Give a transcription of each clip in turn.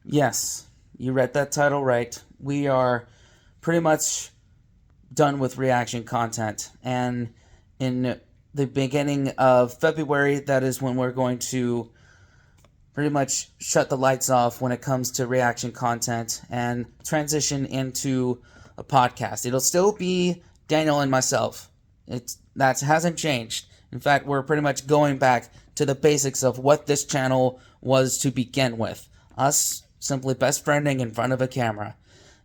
Yes, you read that title right. We are pretty much done with reaction content. And in the beginning of February, that is when we're going to pretty much shut the lights off when it comes to reaction content and transition into a podcast. It'll still be Daniel and myself. That hasn't changed. In fact, we're pretty much going back to the basics of what this channel was to begin with. Us simply best friending in front of a camera.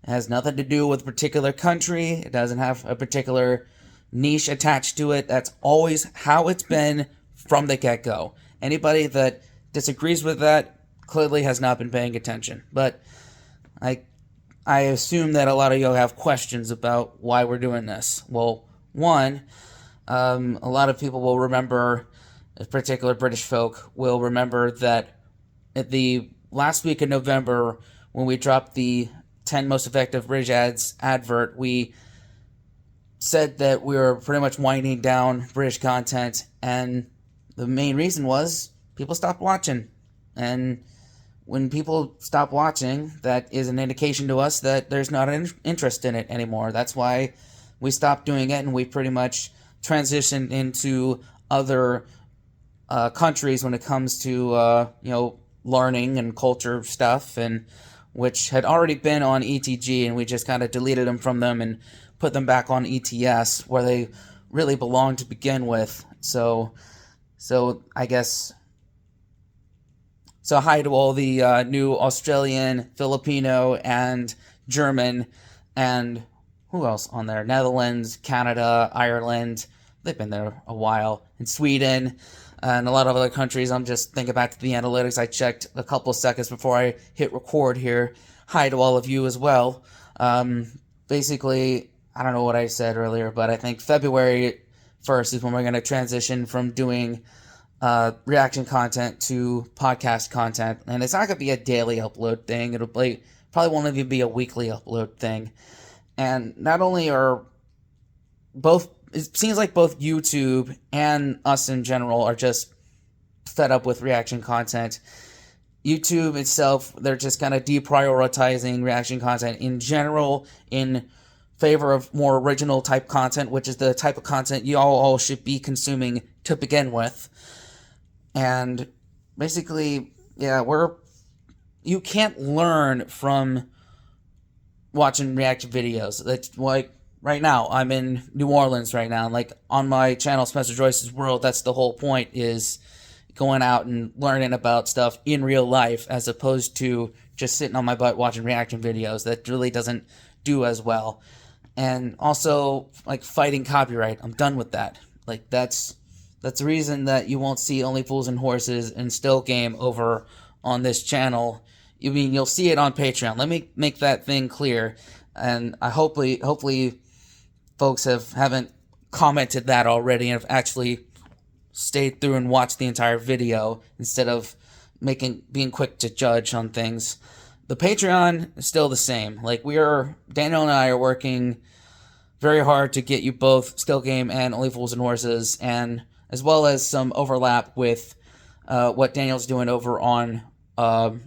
It has nothing to do with a particular country. It doesn't have a particular niche attached to it. That's always how it's been from the get-go. Anybody that disagrees with that clearly has not been paying attention. But I I assume that a lot of you have questions about why we're doing this. Well, one, a lot of people will remember, in particular British folk, will remember that at the last week of November, when we dropped the 10 most effective British ads advert, we said that we were pretty much winding down British content, and the main reason was people stopped watching. And when people stop watching, that is an indication to us that there's not an interest in it anymore. That's why we stopped doing it, and we pretty much transitioned into other countries when it comes to learning and culture stuff, and which had already been on ETG, and we just kind of deleted them from them and put them back on ETS where they really belong to begin with. So I guess. So hi to all the new Australian, Filipino, and German, and who else on there? Netherlands, Canada, Ireland. They've been there a while. And Sweden, and a lot of other countries. I'm just thinking back to the analytics I checked a couple of seconds before I hit record here. Hi to all of you as well. Basically, I don't know what I said earlier, but I think February 1st is when we're going to transition from doing reaction content to podcast content, and it's not going to be a daily upload thing. It'll be probably won't even be a weekly upload thing. And not only are both, it seems like both YouTube and us in general are just fed up with reaction content. YouTube itself, they're just kind of deprioritizing reaction content in general in favor of more original type content, which is the type of content you all should be consuming to begin with. And basically, yeah, you can't learn from watching reaction videos. That's like right now, I'm in New Orleans right now, and like on my channel, Spencer Joyce's World, that's the whole point, is going out and learning about stuff in real life as opposed to just sitting on my butt watching reaction videos. That really doesn't do as well. And also, like, fighting copyright. I'm done with that. Like, that's the reason that you won't see Only Fools and Horses and Still Game over on this channel. You'll see it on Patreon. Let me make that thing clear. And I hopefully folks haven't commented that already and have actually stayed through and watched the entire video instead of being quick to judge on things. The Patreon is still the same. Like, Daniel and I are working very hard to get you both Still Game and Only Fools and Horses, and as well as some overlap with what Daniel's doing over on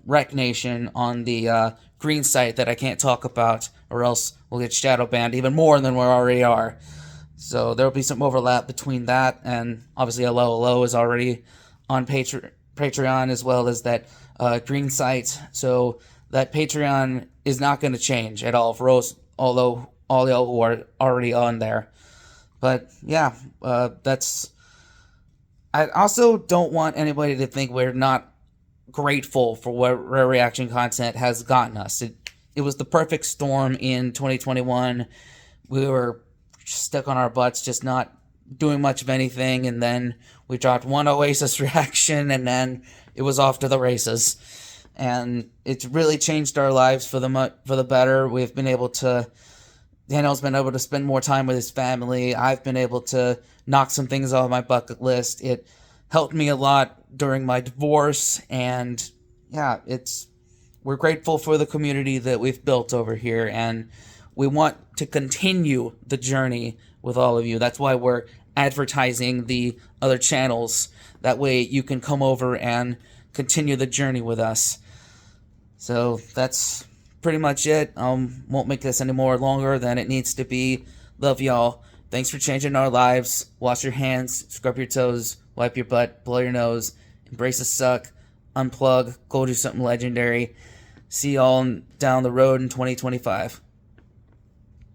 Rec Nation on the green site that I can't talk about, or else we'll get shadow banned even more than we already are. So there'll be some overlap between that, and obviously Hello is already on Patreon, as well as that green site. So that Patreon is not going to change at all for us, although all y'all who are already on there. But yeah, I also don't want anybody to think we're not grateful for what Rare Reaction content has gotten us. It was the perfect storm in 2021. We were stuck on our butts, just not doing much of anything, and then we dropped one Oasis reaction, and then it was off to the races. And it's really changed our lives for the better. Daniel's been able to spend more time with his family. I've been able to knock some things off my bucket list. It helped me a lot during my divorce, and yeah, we're grateful for the community that we've built over here, and we want to continue the journey with all of you. That's why we're advertising the other channels. That way you can come over and continue the journey with us. So that's pretty much it. Won't make this any more longer than it needs to be. Love y'all. Thanks for changing our lives. Wash your hands, scrub your toes, wipe your butt, blow your nose, embrace the suck, unplug, go do something legendary. See y'all down the road in 2025.